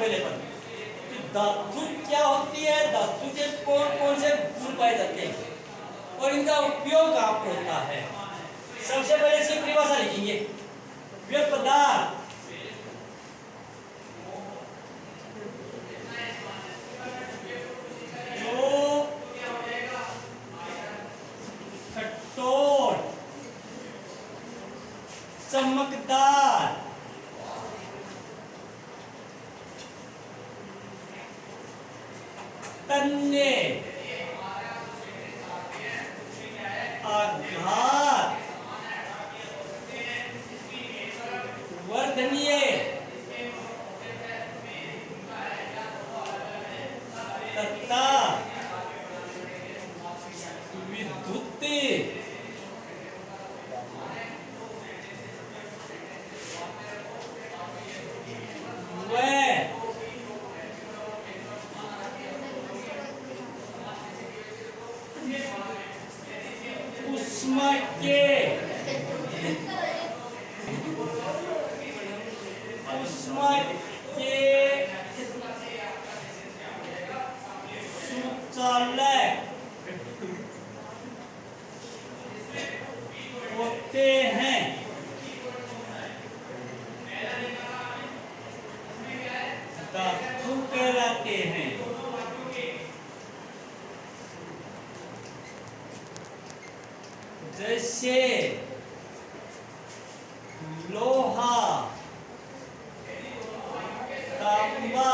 पहले पर धातु क्या होती है, धातु के कौन कौन से गुण पाए जाते हैं और इनका उपयोग कहाँ पर होता है। सबसे पहले इसकी परिभाषा लिखेंगे। वे पदार्थ जो कठोर, चमकदार, तन्य, आघात वर्धनीय तथा विद्युत उष्मा के सुचालक होते हैं। धातु कहलाते हैं। जैसे लोहा, तांबा,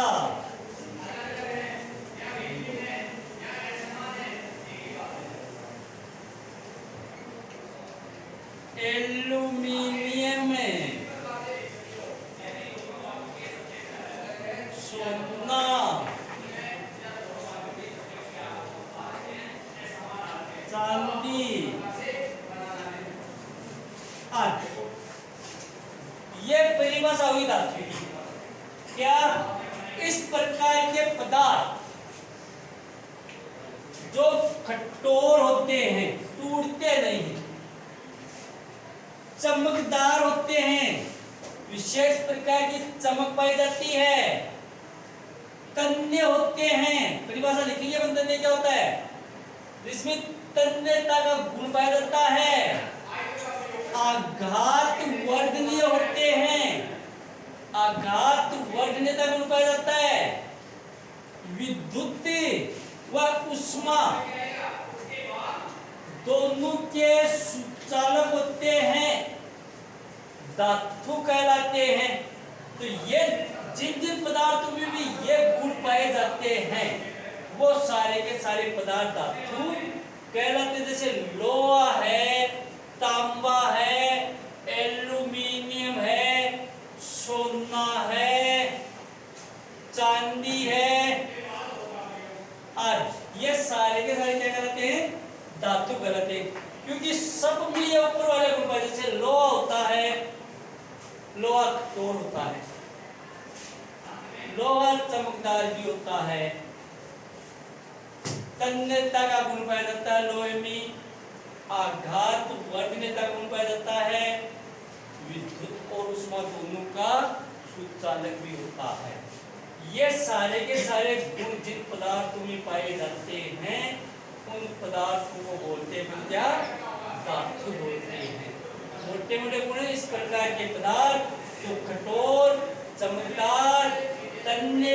एल्यूमीनियम, सोना, चांदी आदि। ये परिभाषा हुई धातु की। क्या इस प्रकार के पदार्थ जो कठोर होते हैं, टूटते नहीं, चमकदार होते हैं, विशेष प्रकार की चमक पाई जाती है, तन्य होते हैं। परिभाषा लिखेंगे बंधन क्या होता है, जिसमें तन्यता का गुण पाया जाता है, आघात वर्धनीय होते हैं, आघात वर्धनीयता गुण पाया जाता है, विद्युत व उष्मा दोनों के सुचालक होते हैं, धातु कहलाते हैं। तो ये जिन जिन पदार्थों में भी ये गुण पाए जाते हैं वो सारे के सारे पदार्थ धातु कहलाते हैं। जैसे लोहा है, तांबा है, एल्यूमीनियम है, सोना है, चांदी है आदि, ये सारे के सारे क्या कहलाते हैं, धातु कहलाते हैं। क्योंकि सब में ये ऊपर वाले गुण पाए, जैसे लोहा होता है, लोहा कठोर होता है, लोहा चमकदार भी होता है, तन्यता का गुण पाया जाता है लोहे में, आघात वर्धनीयता का गुण पाया जाता है, विद्युत और उष्मा दोनों का सुचालक भी होता है। ये सारे के सारे गुण जिन पदार्थों में पाए जाते हैं उन पदार्थों को बोलते हैं क्या, धातु बोलते हैं। मोटे मोटे गुण इस प्रकार के पदार्थ जो कठोर, चमकदार, तन्य,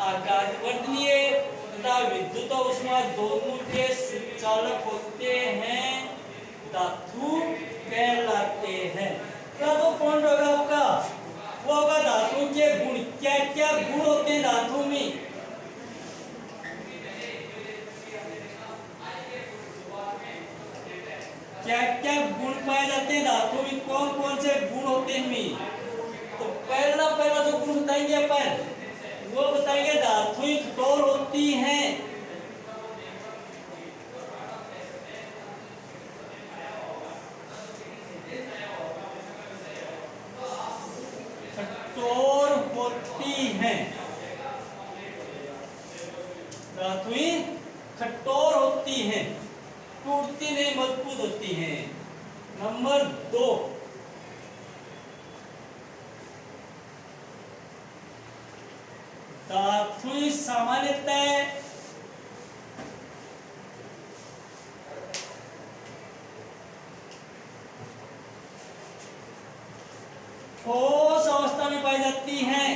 आघात वर्धनीय तथा विद्युत और उष्मा दोनों के सुचालक होते हैं, धातु कहलाते हैं। क्या तो पॉइंट होगा आपका, वो होगा धातु के गुण। क्या क्या गुण होते हैं धातु में, क्या क्या गुण पाए जाते हैं धातु में, कौन कौन से गुण होते हैं इनमें। तो पहला जो गुण बताएंगे अपन, वो बताएंगे धातुएं कठोर होती हैं, कठोर होती हैं, धातुएं कठोर होती हैं, टूटती नहीं, मजबूत होती हैं। नंबर 2, धातु सामान्यतः ठोस अवस्था में पाई जाती हैं।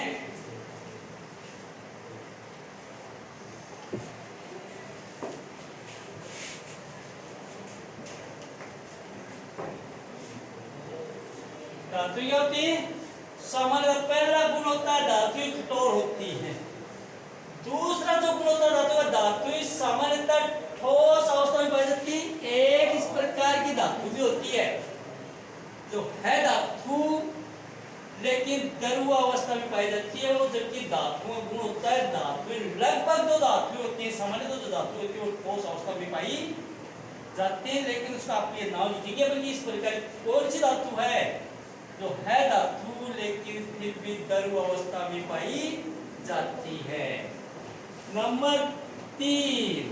धातु क्या होती है? सामान्य पहला गुण होता है धातु कठोर होती है। दूसरा जो गुण होता है धातु का, धातु सामान्यतः ठोस अवस्था में पाई जाती है। एक इस प्रकार की धातु भी होती है जो है धातु लेकिन द्रव अवस्था में पाई जाती है, वो जबकि धातु का गुण होता है धातु लगभग जो धातु होती है सामान्य जो धातु होती है वो ठोस अवस्था में पाई जाती है, लेकिन उसका आप ये नाम लिखिए बल्कि इस प्रकार कौन सी धातु है जो है धातु लेकिन फिर भी द्रव अवस्था में पाई जाती है। नंबर 3,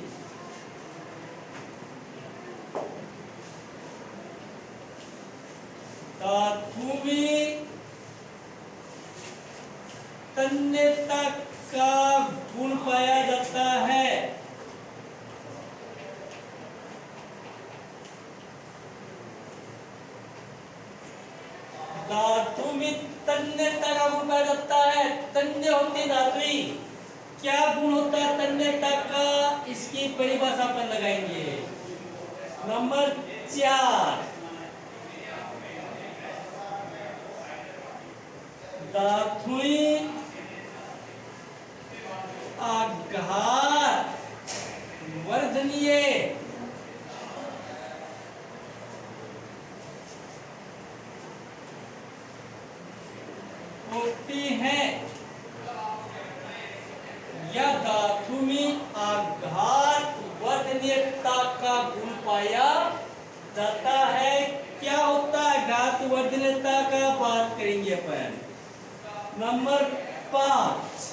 धातु में तन्यता का गुण पाया जाता है। धातु में तन्यता का गुण पाया जाता है। तन्य होती है धातु, क्या गुण होता है तन्यता का, इसकी परिभाषा अपन लगाएंगे। नंबर 4, धातु आघात वर्धनीय होती है या धातु में आघात वर्धनीयता का गुण पाया जाता है। क्या होता है आघात वर्धनीयता का, बात करेंगे अपन। नंबर 5,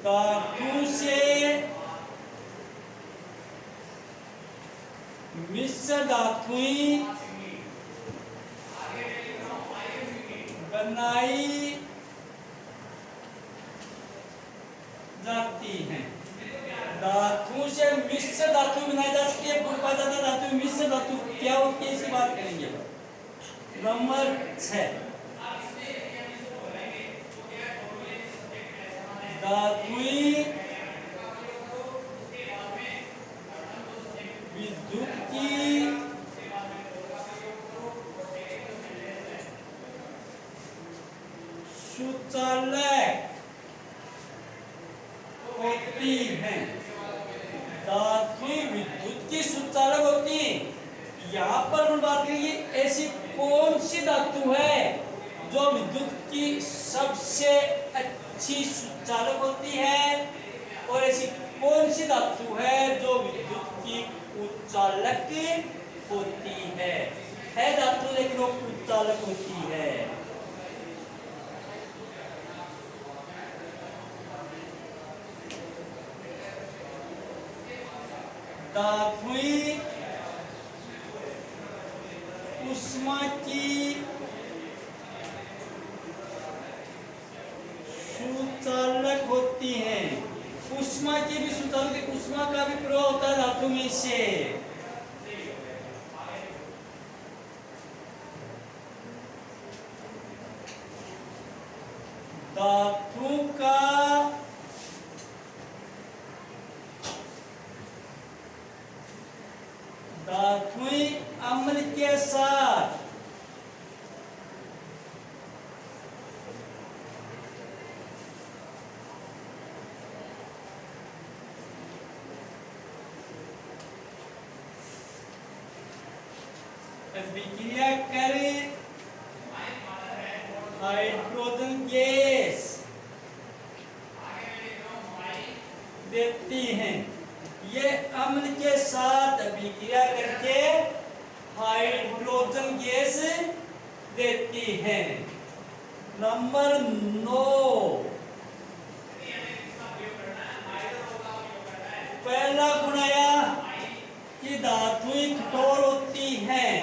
धातु से मिश्र धातुएं बनाई जाती हैं। धातु से मिश्र धातु बनाई जाती है, धातु मिश्र धातु क्या होती है इसकी बात करेंगे। नंबर 6, धातुएं विद्युत की सुचालक होती हैं। धातु विद्युत की सुचालक होती है। यहाँ पर हम बात करेंगे ऐसी कौन सी धातु है जो विद्युत की सबसे अच्छी सुचालक होती है, और ऐसी कौन सी धातु है जो विद्युत की उच्चालक होती है धातु लेकिन वो उच्चालक होती है। धातुएं उष्मा की सुचालक होती हैं। उष्मा की भी सुचालक, उष्मा का भी प्रभाव होता है धातु में से। धातु का धातुएं अम्ल के साथ विक्रिया करे हाइड्रोजन गैस देती हैं। ये अम्ल के साथ विक्रिया करके हाइड्रोजन गैस देती हैं। नंबर 9, पहला गुण आया कि धातुएं कठोर होती हैं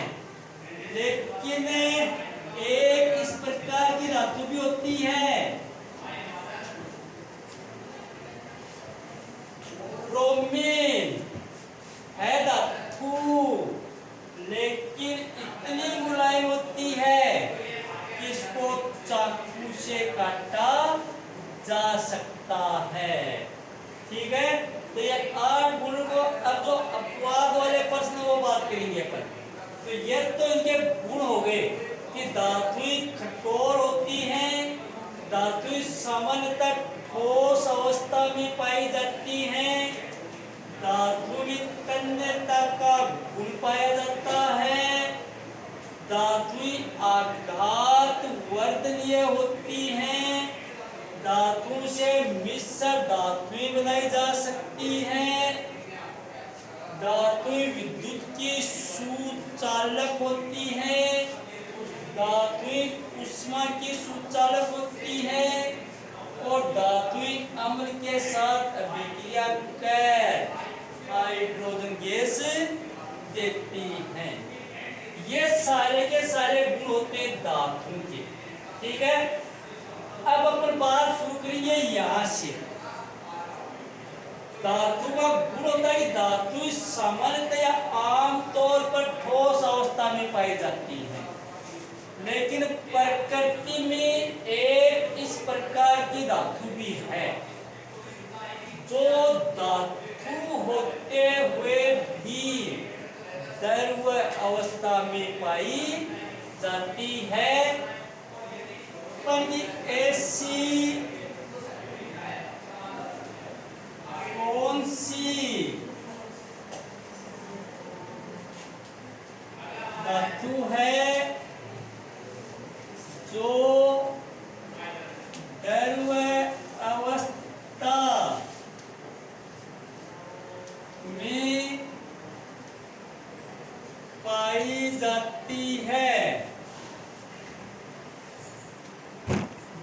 लेकिन लेकिन एक इस प्रकार की धातु भी होती है, ब्रोमीन है धातु, लेकिन इतनी मुलायम होती है कि इसको चाकू से काटा जा सकता है। ठीक है, तो ये 8 गुण को अब जो अपवाद वाले प्रश्न वो बात करेंगे अपन। तो ये तो इनके गुण हो गए कि धातुएं कठोर होती हैं, धातुएं सामान्यतः ठोस अवस्था में पाई जाती हैं, धातु में तन्यता का गुण पाया जाता है, धातुएं आघात वर्धनीय होती हैं, धातु से मिश्र धातुएं बनाई जा सकती हैं, धातुएं विद्युत की सुचालक होती हैं, धातुएं उष्मा की सुचालक होती हैं, और धातुएं अम्ल के साथ अभिक्रिया कर हाइड्रोजन गैस देती हैं। ये सारे के सारे गुण होते हैं धातु के। ठीक है, अब अपन बात शुरू करेंगे यहां से। धातु का गुण होता है कि धातु सामान्यतया आमतौर पर ठोस अवस्था में पाई जाती है, लेकिन प्रकृति में एक इस प्रकार की धातु भी है जो धातु होते हुए भी द्रव अवस्था में पाई जाती है, पर ऐसी कौन सी धातु है जो द्रव अवस्था में पाई जाती है,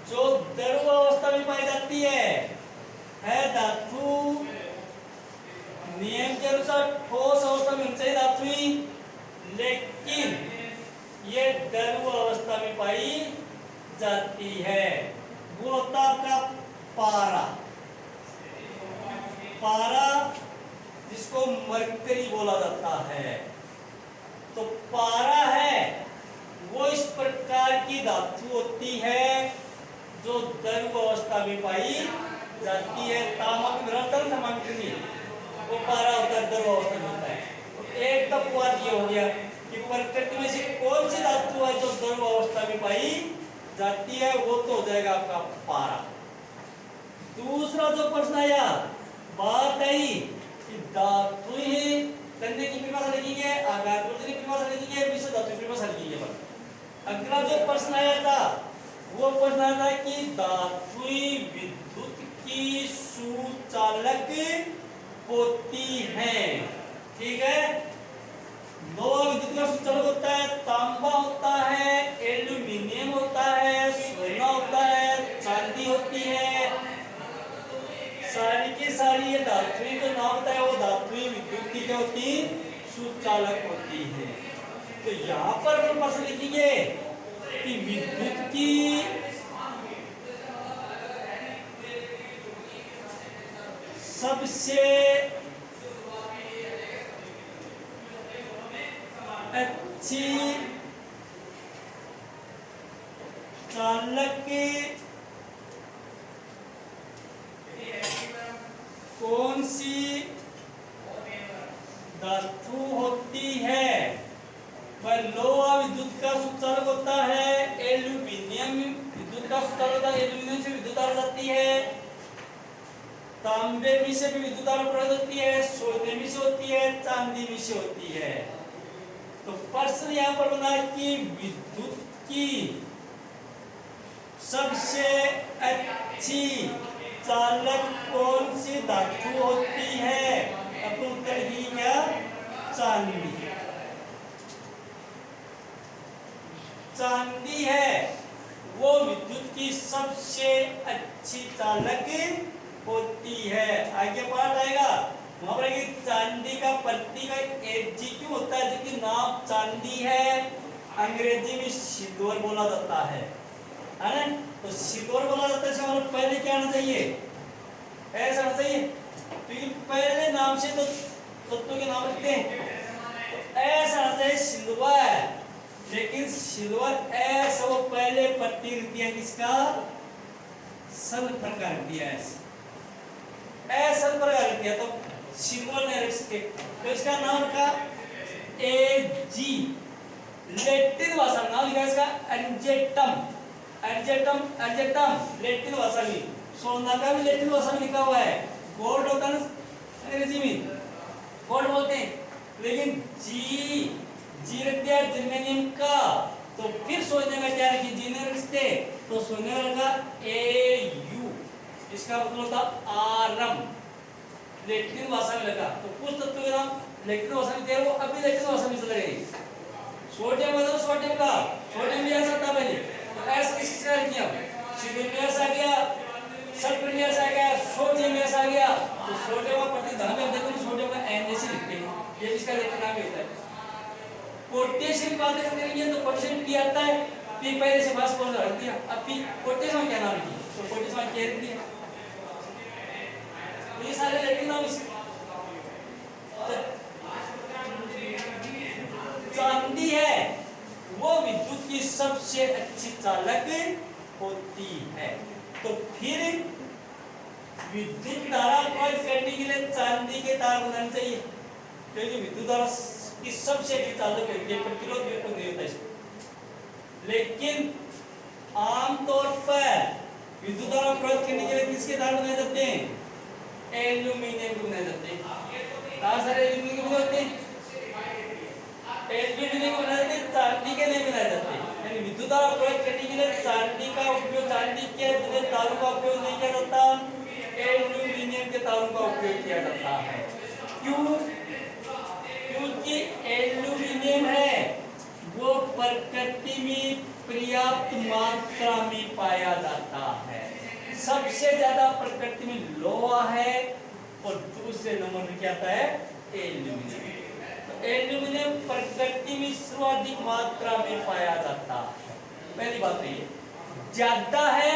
जो द्रव अवस्था में पाई जाती है धातु नियम के अनुसार ठोस अवस्था में चाहिए धातु, लेकिन ये द्रव अवस्था में पाई जाती है। वो होता आपका पारा, पारा जिसको मरकरी बोला जाता है। तो पारा है वो इस प्रकार की धातु होती है जो द्रव अवस्था में पाई जाती है। तामक निरंतर समांतरी वो पारा होता है, द्रव अवस्था में होता है। तो एक तक बात ये हो गया कि प्रकृति में से कौन सी धातु है जो द्रव अवस्था में पाई जाती है, वो तो हो जाएगा आपका पारा। दूसरा जो प्रश्न आया, बात आई कि धातु ही तन्य की परिभाषा लिखेंगे, आघात वर्धनी की परिभाषा लिखेंगे, मिश्र धातु की परिभाषा लिखेंगे। अगला जो प्रश्न आया था वो प्रश्न आया था कि धातु विद्युत की सुचालक होती हैं। ठीक है, लोहा विद्युत का सुचालक होता है, तांबा होता है, एल्यूमिनियम होता है, सोना होता है, चांदी होती है, सारी की सारी ये धातुएं जो नाम बताया वो धातुएं विद्युत की क्या होती, सुचालक होती है। तो यहाँ पर हम प्रश्न लिखेंगे कि विद्युत की सबसे अच्छी चालक कौन सी धातु होती है? वह लोहा विद्युत का सुचालक होता है, एल्यूमिनियम विद्युत का सुचालक होता है, एल्यूमिनियम से विद्युत आ जाती है, तांबे में से भी विद्युत प्राप्त होती है, सोने में से होती है, चांदी में से होती है। तो प्रश्न यहाँ पर बना कि विद्युत की सबसे अच्छी चालक कौन सी धातु होती है? अब उत्तर ही क्या? चांदी। चांदी है वो विद्युत की सबसे अच्छी चालक होती है। आगे पाठ आएगा वहां पर चांदी का प्रतीक Ag क्यों होता है? क्योंकि नाम चांदी है, अंग्रेजी में सिल्वर बोला जाता है ना? तो सिल्वर बोला जाता है, मतलब पहले क्या आना चाहिए, ऐसा आना चाहिए, क्योंकि पहले नाम से तो तत्वों के नाम रखते हैं, तो ऐसा आना चाहिए सिल्वर। लेकिन सिल्वर ऐसा वो पहले प्रतीक दिया किसका, सल्फर का रख दिया, ऐसा प्रकार रख दिया, तो सिल्वर ने रख सके, तो इसका नाम रखा Ag। लैटिन भाषा में नाम लिखा इसका एंजेटम, एंजेटम लैटिन भाषा में, सोना का भी लैटिन भाषा में लिखा हुआ है, गोल्ड होता है अंग्रेजी में, गोल्ड बोलते हैं, लेकिन जी रख दिया जर्मेनियम का, तो फिर सोने का क्या रखी, जी ने रखते, तो सोने का रखा Au, इसका मतलब था आरम, लैटिन भाषा में लगा, तो कुछ तत्व के नाम लैटिन भाषा में थे, वो अभी लैटिन भाषा में चल रहे हैं। सोडियम मतलब सोडियम का, सोडियम भी ऐसा था पहले, तो ऐसा किसके साथ किया, सिलिकॉन ऐसा आ गया, सल्फर ऐसा आ गया, सोडियम ऐसा आ गया, तो सोडियम का प्रतीक ध्यान में देखो, सोडियम का एन जैसे लिखते हैं, ये इसका लैटिन नाम होता है। पोटेशियम की बात करेंगे तो पोटेशियम पी आता है, पी पहले से पास कौन रख दिया, अब पी पोटेशियम क्या नाम रखी, तो पोटेशियम क्या रख दिया, ये सारे लैटिन नाम इसके। चांदी है वो विद्युत की सबसे अच्छी चालक होती है, तो फिर विद्युत धारा प्रवाहित करने के लिए चांदी के तार बनाने चाहिए, क्योंकि विद्युत धारा की सबसे अच्छी चालक होती है, प्रतिरोध भी नहीं होता इसमें। लेकिन आमतौर पर विद्युत धारा प्रवाहित करने के लिए किसके तार बनाए जाते हैं, एल्यूमिनियम के बनाए जाते हैं, तार सारे एल्यूमिनियम के बनाए जाते हैं, एल्यूमिनियम बनाए जाते हैं, चांदी के नहीं बनाए जाते, यानी विद्युत धारा प्रवाहित करने के लिए चांदी का उपयोग, चांदी के तारों का उपयोग नहीं किया जाता, एल्यूमिनियम के तारों का उपयोग किया जाता है। क्यों, क्योंकि एल्यूमिनियम है वो प्रकृति में पर्याप्त मात्रा में पाया जाता है, सबसे ज्यादा प्रकृति में लोहा है, और दूसरे नंबर में क्या आता है, एल्यूमिनियम। तो एल्यूमिनियम प्रकृति में सर्वाधिक मात्रा में पाया जाता है, पहली बात है ये, ज्यादा है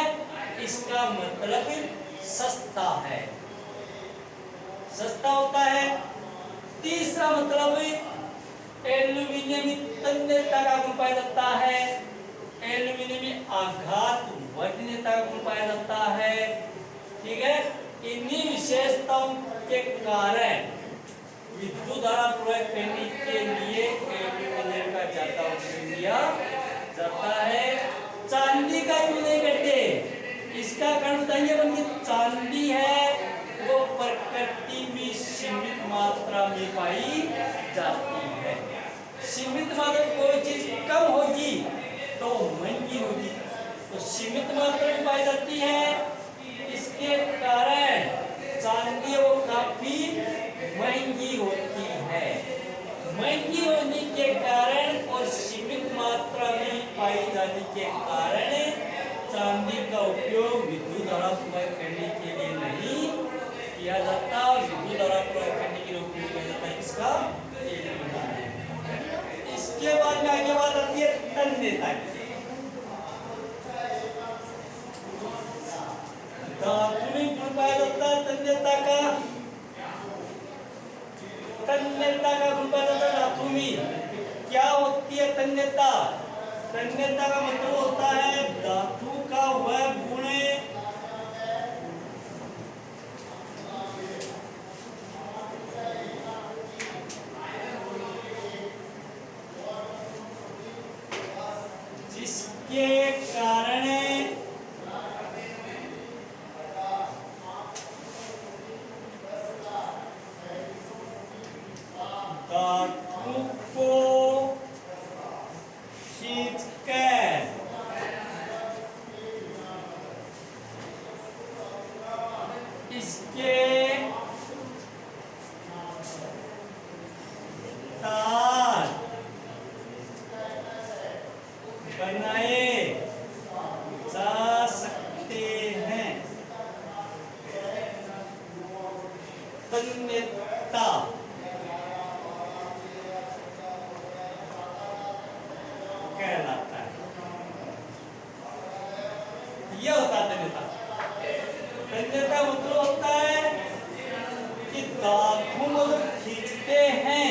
इसका मतलब सस्ता है, सस्ता होता है। तीसरा मतलब एल्यूमिनियम में तन्यता का गुण पाया जाता है, एल्यूमिनियम में आघात वजनीयता का गुण पाया जाता है, ठीक है। इन्हीं विशेषताओं के कारण विद्युत धारा प्रवाहित करने के लिए एल्यूमिनियम का ज्यादा उपयोग किया जाता है, चांदी का क्यों नहीं करते, इसका कारण बताइए, बल्कि चांदी है वो प्रकृति में सीमित मात्रा में पाई जाती है, सीमित मात्रा में कोई चीज कम होगी तो महंगी होगी, तो सीमित मात्रा में पाई जाती है, इसके कारण चांदी वो काफी महंगी होती है, महंगी होने के कारण और सीमित मात्रा में पाई जाने के कारण चांदी का उपयोग विद्युत धारा प्रवाहित करने के लिए नहीं किया जाता, विद्युत धारा प्रवाहित करने के लिए उपयोग किया जाता है इसका एल्यूमिनियम। इसके बाद में आगे बात आती है तन्यता की, धातु में गुण पाया जाता है तन्यता का, तन्यता का गुण पाया जाता है धातु में। क्या होती है तन्यता, तन्यता का मतलब होता है धातु का वह गुण जिसके कारण धातु को खींचकर इसके तार बनाए जा सकते हैं। तन्यता धातु को जब खींचते हैं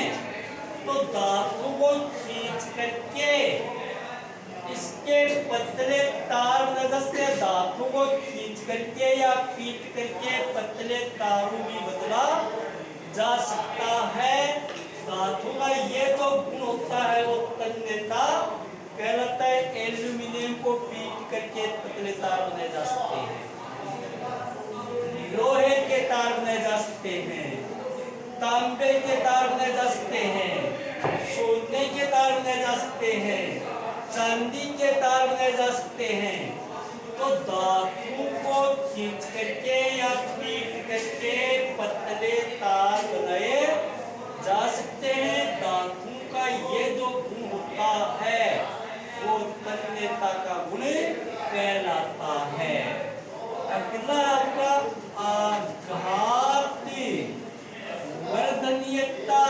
तो धातु को खींच करके इसके पतले तार से धातु को खींच करके या पीट करके पतले तारों में बदला जा सकता है। धातु का ये जो गुण होता है वो तन्यता कहलाता है। एल्यूमिनियम को पीट करके पतले तार बनाए जा सकते हैं, लोहे के तार बनाए जा सकते हैं, तांबे के तार बनाए जा सकते हैं, सोने के तार बनाए जा सकते हैं, चांदी के तार बनाए जा सकते हैं। तो धातु को खींच करके या पीट करके पतले तार बनाए जा सकते हैं। धातु का ये जो गुण होता है वो तन्यता का गुण कहलाता है। अगला आपका आघात वर्धनीयता।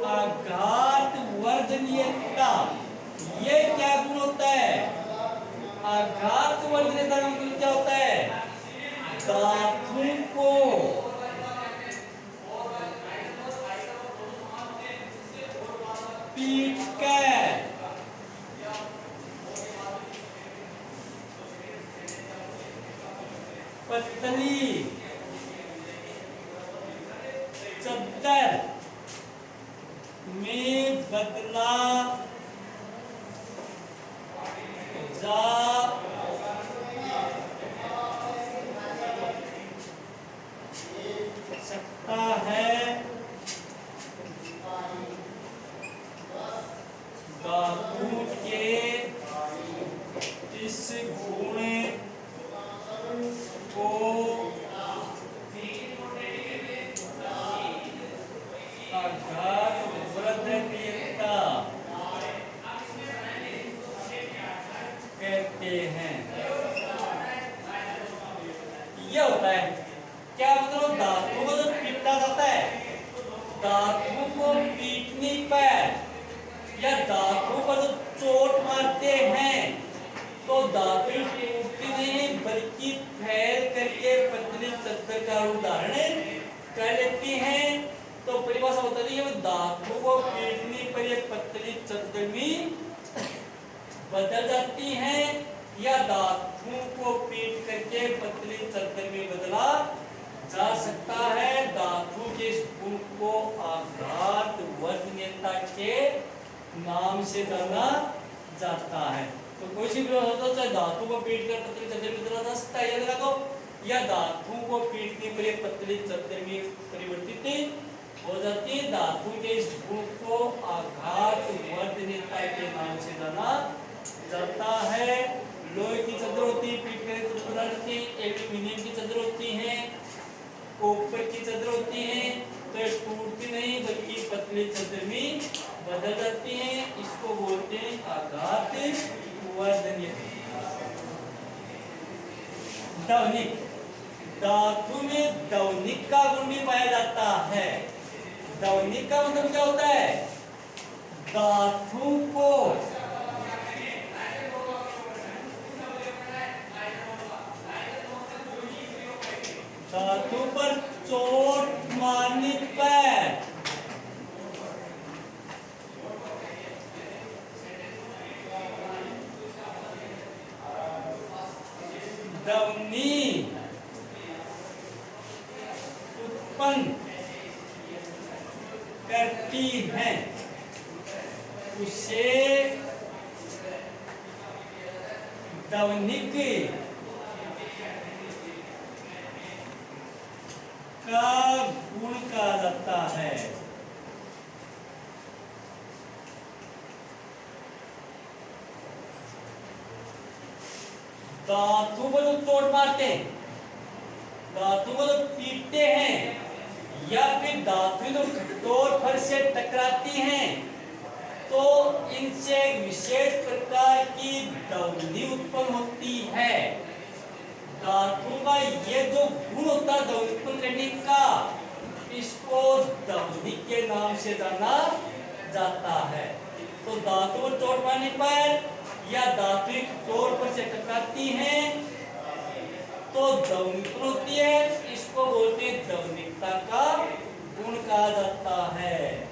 आघात वर्धनीयता ये क्या गुण होता है? आघात वर्धनीयता का मतलब क्या होता है? धातु को पीट कर पतली चद्दर में बदला जा सकता है। धातु के इस गुण को आघात वर्धनीयता कहते हैं। यह होता है क्या मतलब? धातु को जब पीटा जाता है, धातु को पीटने पर या धातु पर जब चोट मारते हैं तो धातु टूटती नहीं बल्कि फैल करके पतली चद्दर का रूप धारण कर लेती हैं। तो परिभाषा बताती है धातु को पीटने पर ये पतली चद्दर में बदल जाती हैं या धातु को पीट करके पतली चद्दर में बदला जा सकता है। धातु के इस गुण को आघात वर्धनीयता के नाम से जाना जाता है। तो कोई सी भी होता चाहे धातु को पीट कर पतली चद्दर में बदला जा सकता है, याद रखो, या धातु को पीटने पर पतली चद्दर में परिवर्तित हो जाती है। धातु के इस गुण को आघात वर्धनीयता के नाम से जाना जाता है। लोहे की चद्दर होती है, पीट कर बदला जाती है। एल्यूमिनियम की चद्दर होती है, कॉपर की चद्दर होती है, तो ये टूटती नहीं बल्कि पतली चद्दर में बदल जाती है। इसको बोलते हैं आघात वर्धनीयता। ध्वनिक, धातु में ध्वनिक का गुण भी पाया जाता है। ध्वनिक का मतलब क्या होता है? धातु को धातु पर चोट मारने पर ध्वनि उत्पन्न करती है, उसे ध्वनिक का गुण कहा जाता है। धातु को जब चोट मारते हैं, धातु को जब पीटते हैं या फिर धातु जब कठोर फर्श से टकराती हैं तो इनसे एक विशेष प्रकार की ध्वनि उत्पन्न होती है। धातु का ये जो गुण होता है ध्वनि उत्पन्न करने का, इसको ध्वनि के नाम से जाना जाता है। तो धातु को चोट पाने पर या धात्विक तौर पर से टकराती हैं तो द्रवनिक होती है। इसको बोलते हैं द्रवनिकता का गुण कहा जाता है।